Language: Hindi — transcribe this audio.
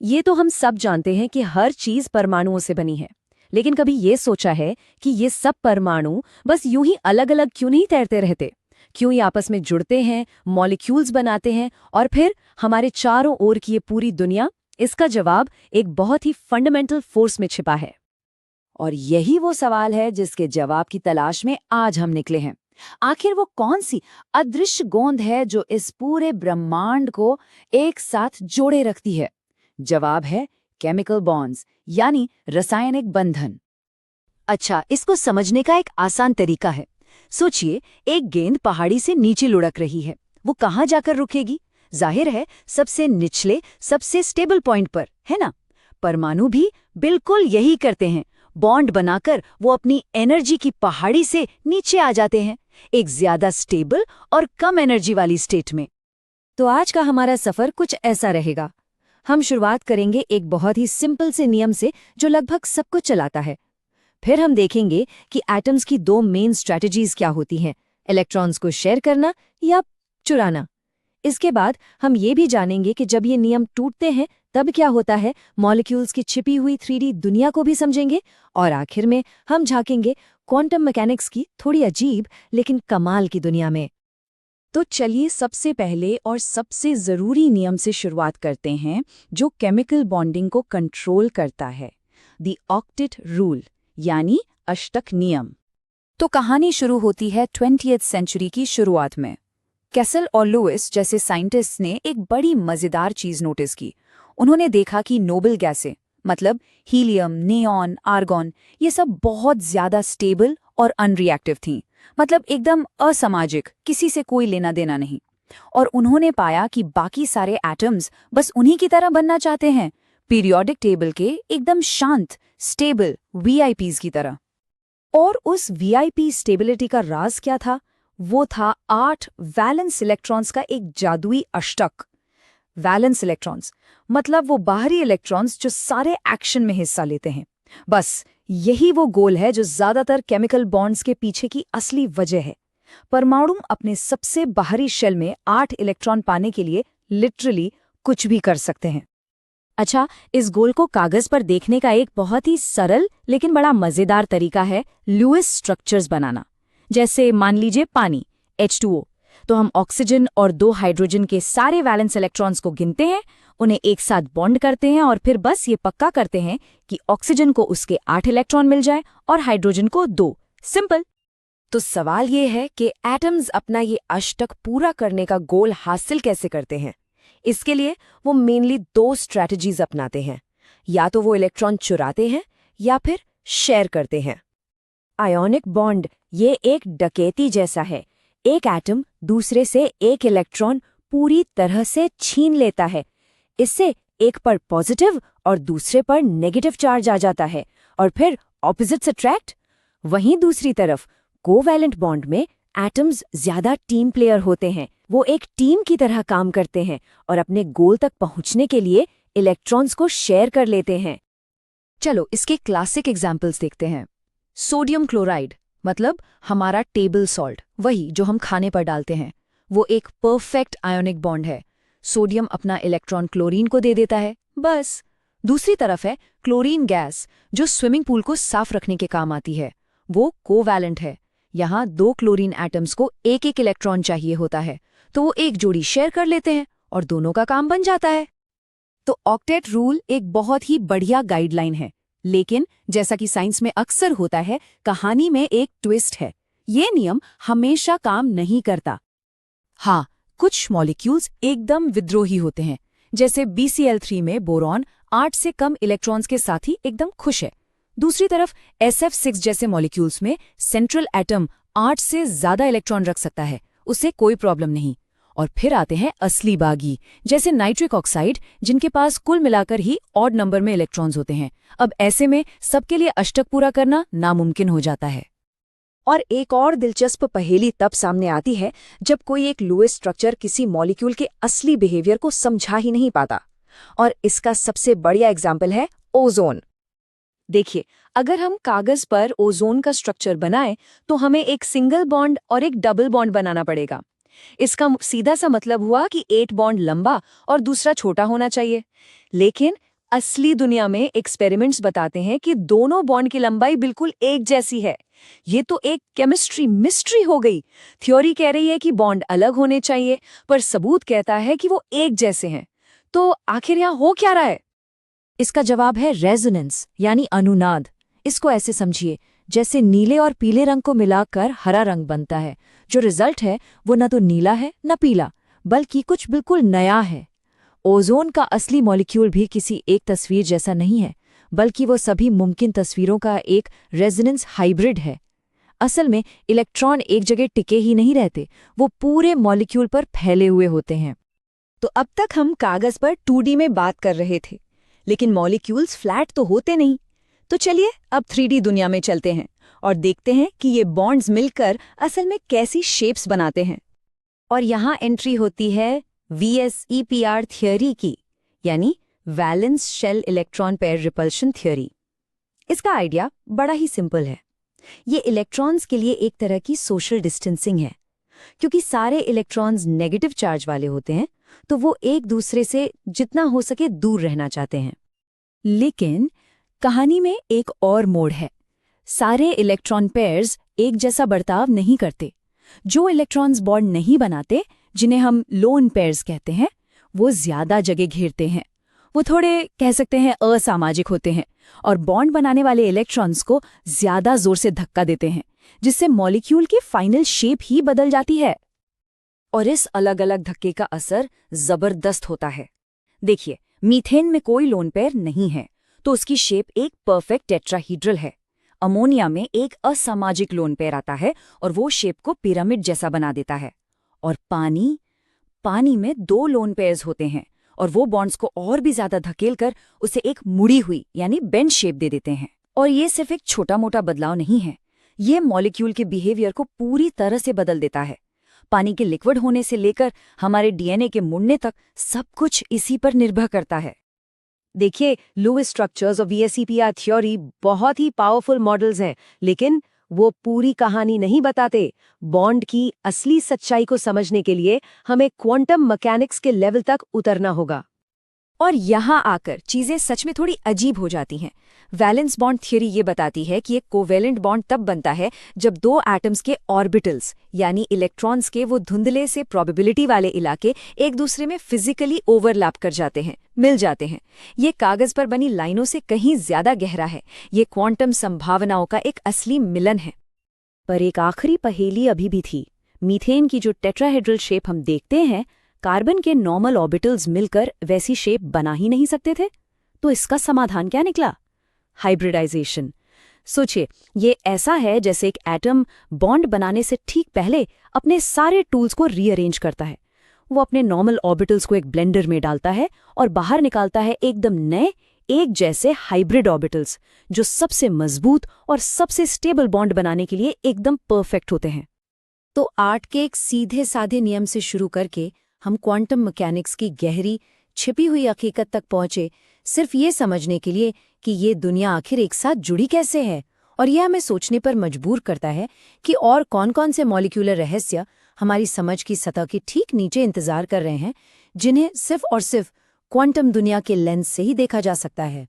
ये तो हम सब जानते हैं कि हर चीज परमाणुओं से बनी है, लेकिन कभी ये सोचा है कि ये सब परमाणु बस यूं ही अलग अलग क्यों नहीं तैरते रहते? क्यों ये आपस में जुड़ते हैं, मॉलिक्यूल्स बनाते हैं और फिर हमारे चारों ओर की ये पूरी दुनिया? इसका जवाब एक बहुत ही फंडामेंटल फोर्स में छिपा है। और यही वो सवाल है जिसके जवाब की तलाश में आज हम निकले हैं। आखिर वो कौन सी अदृश्य गोंद है जो इस पूरे ब्रह्मांड को एक साथ जोड़े रखती है? जवाब है केमिकल बॉन्ड्स, यानी रासायनिक बंधन। अच्छा, इसको समझने का एक आसान तरीका है। सोचिए, एक गेंद पहाड़ी से नीचे लुढ़क रही है। वो कहाँ जाकर रुकेगी? जाहिर है, सबसे निचले, सबसे स्टेबल पॉइंट पर, है ना? परमाणु भी बिल्कुल यही करते हैं। बॉन्ड बनाकर वो अपनी एनर्जी की पहाड़ी से नीचे आ जाते हैं, एक ज्यादा स्टेबल और कम एनर्जी वाली स्टेट में। तो आज का हमारा सफर कुछ ऐसा रहेगा। हम शुरुआत करेंगे एक बहुत ही सिंपल से नियम से जो लगभग सब कुछ चलाता है। फिर हम देखेंगे कि एटम्स की दो मेन स्ट्रैटेजीज क्या होती हैं, इलेक्ट्रॉन्स को शेयर करना या चुराना। इसके बाद हम ये भी जानेंगे कि जब ये नियम टूटते हैं तब क्या होता है, मॉलिक्यूल्स की छिपी हुई 3D दुनिया को भी समझेंगे और आखिर में हम झांकेंगे क्वांटम मैकेनिक्स की थोड़ी अजीब लेकिन कमाल की दुनिया में। तो चलिए सबसे पहले और सबसे ज़रूरी नियम से शुरुआत करते हैं जो केमिकल बॉन्डिंग को कंट्रोल करता है, द ऑक्टेट रूल, यानी अष्टक नियम। तो कहानी शुरू होती है 20वीं सेंचुरी की शुरुआत में। कैसल और लुइस जैसे साइंटिस्ट्स ने एक बड़ी मज़ेदार चीज़ नोटिस की। उन्होंने देखा कि नोबल गैसें, मतलब हीलियम, नियॉन, आर्गॉन, ये सब बहुत ज़्यादा स्टेबल और अनरिएक्टिव थीं, मतलब एकदम असामाजिक, किसी से कोई लेना देना नहीं। और उन्होंने पाया कि बाकी सारे एटम्स बस उन्हीं की तरह बनना चाहते हैं, पीरियोडिक टेबल के एकदम शांत, स्टेबल वीआईपीज की तरह। और उस वीआईपी स्टेबिलिटी का राज क्या था? वो था 8 वैलेंस इलेक्ट्रॉन्स का एक जादुई अष्टक। वैलेंस इलेक्ट्रॉन्स मतलब वो बाहरी इलेक्ट्रॉन्स जो सारे एक्शन में हिस्सा लेते हैं। बस यही वो गोल है जो ज्यादातर केमिकल बॉन्ड्स के पीछे की असली वजह है। परमाणु अपने सबसे बाहरी शेल में 8 इलेक्ट्रॉन पाने के लिए लिटरली कुछ भी कर सकते हैं। अच्छा, इस गोल को कागज पर देखने का एक बहुत ही सरल लेकिन बड़ा मजेदार तरीका है लुईस स्ट्रक्चर्स बनाना। जैसे मान लीजिए पानी H2O, तो हम ऑक्सीजन और 2 हाइड्रोजन के सारे वैलेंस इलेक्ट्रॉन्स को गिनते हैं, उन्हें एक साथ बॉन्ड करते हैं और फिर बस ये पक्का करते हैं कि ऑक्सीजन को उसके 8 इलेक्ट्रॉन मिल जाए और हाइड्रोजन को 2। सिंपल। तो सवाल ये है कि एटम्स अपना ये अष्टक पूरा करने का गोल हासिल कैसे करते हैं? इसके लिए वो मेनली 2 स्ट्रैटेजीज अपनाते हैं। या तो वो इलेक्ट्रॉन चुराते हैं या फिर शेयर करते हैं। आयोनिक बॉन्ड ये एक डकैती जैसा है। एक एटम दूसरे से एक इलेक्ट्रॉन पूरी तरह से छीन लेता है। इससे एक पर पॉजिटिव और दूसरे पर नेगेटिव चार्ज आ जाता है और फिर ऑपोजिट्स अट्रैक्ट। वहीं दूसरी तरफ कोवैलेंट बॉन्ड में एटम्स ज्यादा टीम प्लेयर होते हैं। वो एक टीम की तरह काम करते हैं और अपने गोल तक पहुंचने के लिए इलेक्ट्रॉन्स को शेयर कर लेते हैं। चलो इसके क्लासिक एग्जाम्पल्स देखते हैं। सोडियम क्लोराइड मतलब हमारा टेबल सॉल्ट, वही जो हम खाने पर डालते हैं, वो एक परफेक्ट आयोनिक बॉन्ड है। सोडियम अपना इलेक्ट्रॉन क्लोरीन को दे देता है, बस। दूसरी तरफ है क्लोरीन गैस जो स्विमिंग पूल को साफ रखने के काम आती है। वो कोवैलेंट है। यहाँ 2 क्लोरीन एटम्स को एक एक इलेक्ट्रॉन चाहिए होता है, तो वो एक जोड़ी शेयर कर लेते हैं और दोनों का काम बन जाता है। तो ऑक्टेट रूल एक बहुत ही बढ़िया गाइडलाइन है, लेकिन जैसा कि साइंस में अक्सर होता है, कहानी में एक ट्विस्ट है। ये नियम हमेशा काम नहीं करता। हाँ, कुछ मॉलिक्यूल्स एकदम विद्रोही होते हैं, जैसे BCl3 में बोरॉन 8 से कम इलेक्ट्रॉन्स के साथ ही एकदम खुश है। दूसरी तरफ SF6 जैसे मॉलिक्यूल्स में सेंट्रल एटम 8 से ज्यादा इलेक्ट्रॉन रख सकता है, उससे कोई प्रॉब्लम नहीं। और फिर आते हैं असली बागी, जैसे नाइट्रिक ऑक्साइड, जिनके पास कुल मिलाकर ही ऑड नंबर में इलेक्ट्रॉन्स होते हैं। अब ऐसे में सबके लिए अष्टक पूरा करना नामुमकिन हो जाता है। और एक और दिलचस्प पहेली तब सामने आती है जब कोई एक लुईस स्ट्रक्चर किसी मॉलिक्यूल के असली बिहेवियर को समझा ही नहीं पाता। और इसका सबसे बढ़िया एग्जाम्पल है ओजोन। देखिए, अगर हम कागज पर ओजोन का स्ट्रक्चर बनाएं तो हमें एक सिंगल बॉन्ड और एक डबल बॉन्ड बनाना पड़ेगा। इसका सीधा सा मतलब हुआ कि 8 बॉन्ड लंबा और दूसरा छोटा होना चाहिए। लेकिन असली दुनिया में एक्सपेरिमेंट्स बताते हैं कि दोनों बॉन्ड की लंबाई बिल्कुल एक जैसी है। ये तो एक केमिस्ट्री मिस्ट्री हो गई। थ्योरी कह रही है कि बॉन्ड अलग होने चाहिए, पर सबूत कहता है कि वो एक जैसे हैं। तो आखिर यहाँ हो क्या रहा है? इसका जवाब है रेजोनेंस यानी अनुनाद। इसको ऐसे समझिए, जैसे नीले और पीले रंग को मिलाकर हरा रंग बनता है। जो रिजल्ट है वो न तो नीला है न पीला, बल्कि कुछ बिल्कुल नया है। ओजोन का असली मॉलिक्यूल भी किसी एक तस्वीर जैसा नहीं है, बल्कि वो सभी मुमकिन तस्वीरों का एक रेजोनेंस हाइब्रिड है। असल में इलेक्ट्रॉन एक जगह टिके ही नहीं रहते, वो पूरे मॉलिक्यूल पर फैले हुए होते हैं। तो अब तक हम कागज पर 2D में बात कर रहे थे, लेकिन मॉलिक्यूल्स फ्लैट तो होते नहीं। तो चलिए अब 3D दुनिया में चलते हैं और देखते हैं कि ये बॉन्ड्स मिलकर असल में कैसी शेप्स बनाते हैं। और यहाँ एंट्री होती है VSEPR थ्योरी की, यानी valence shell electron pair repulsion theory. इसका आइडिया बड़ा ही सिंपल है। ये इलेक्ट्रॉन्स के लिए एक तरह की सोशल डिस्टेंसिंग है। क्योंकि सारे इलेक्ट्रॉन्स नेगेटिव चार्ज वाले होते हैं, तो वो एक दूसरे से जितना हो सके दूर रहना चाहते हैं। लेकिन कहानी में एक और मोड़ है। सारे इलेक्ट्रॉन पेयर्स एक जैसा बर्ताव नहीं करते। जो इलेक्ट्रॉन्स बॉन्ड नहीं बनाते, जिन्हें हम लोन पेयर्स कहते हैं, वो ज्यादा जगह घेरते हैं। वो थोड़े कह सकते हैं असामाजिक होते हैं और बॉन्ड बनाने वाले इलेक्ट्रॉन्स को ज्यादा जोर से धक्का देते हैं, जिससे मॉलिक्यूल की फाइनल शेप ही बदल जाती है। और इस अलग अलग धक्के का असर जबरदस्त होता है। देखिए, मीथेन में कोई लोन पेयर नहीं है, तो उसकी शेप एक परफेक्ट टेट्राहीड्रल है। अमोनिया में एक असामाजिक लोन पेयर आता है और वो शेप को पिरामिड जैसा बना देता है। और पानी में 2 लोन पेयर्स होते हैं और वो बॉन्ड्स को और भी ज्यादा धकेलकर उसे एक मुड़ी हुई यानी बेंड शेप दे देते हैं। और ये सिर्फ एक छोटा मोटा बदलाव नहीं है, ये मॉलिक्यूल के बिहेवियर को पूरी तरह से बदल देता है। पानी के लिक्विड होने से लेकर हमारे डीएनए के मुड़ने तक सब कुछ इसी पर निर्भर करता है। देखिए, लुईस स्ट्रक्चर्स और VSEPR थ्योरी बहुत ही पावरफुल मॉडल्स हैं, लेकिन वो पूरी कहानी नहीं बताते। बॉन्ड की असली सच्चाई को समझने के लिए हमें क्वांटम मैकेनिक्स के लेवल तक उतरना होगा। और यहाँ आकर चीजें सच में थोड़ी अजीब हो जाती हैं। वैलेंस बॉन्ड थ्योरी ये बताती है कि एक कोवेलेंट बॉन्ड तब बनता है जब 2 एटम्स के ऑर्बिटल्स यानी इलेक्ट्रॉन्स के वो धुंधले से प्रोबेबिलिटी वाले इलाके एक दूसरे में फिजिकली ओवरलैप कर जाते हैं, मिल जाते हैं। ये कागज पर बनी लाइनों से कहीं ज्यादा गहरा है। ये क्वांटम संभावनाओं का एक असली मिलन है। पर एक आखिरी पहेली अभी भी थी। मीथेन की जो टेट्राहेड्रल शेप हम देखते हैं, कार्बन के नॉर्मल ऑर्बिटल्स मिलकर वैसी शेप बना ही नहीं सकते थे। तो इसका समाधान क्या निकला? हाइब्रिडाइजेशन। सोचिए, ये ऐसा है जैसे एक एटम बॉन्ड बनाने से ठीक पहले अपने सारे टूल्स को रीअरेंज करता है। वो अपने नॉर्मल ऑर्बिटल्स को एक ब्लेंडर में डालता है और बाहर निकालता है एकदम नए, एक जैसे हाइब्रिड ऑर्बिटल्स, जो सबसे मजबूत और सबसे स्टेबल बॉन्ड बनाने के लिए एकदम परफेक्ट होते हैं। तो आर्ट के एक सीधे साधे नियम से शुरू करके हम क्वांटम मैकेनिक्स की गहरी छिपी हुई हकीकत तक पहुंचे, सिर्फ ये समझने के लिए कि ये दुनिया आखिर एक साथ जुड़ी कैसे है। और यह हमें सोचने पर मजबूर करता है कि और कौन-कौन से मॉलिक्यूलर रहस्य हमारी समझ की सतह के ठीक नीचे इंतजार कर रहे हैं, जिन्हें सिर्फ और सिर्फ क्वांटम दुनिया के लेंस से ही देखा जा सकता है।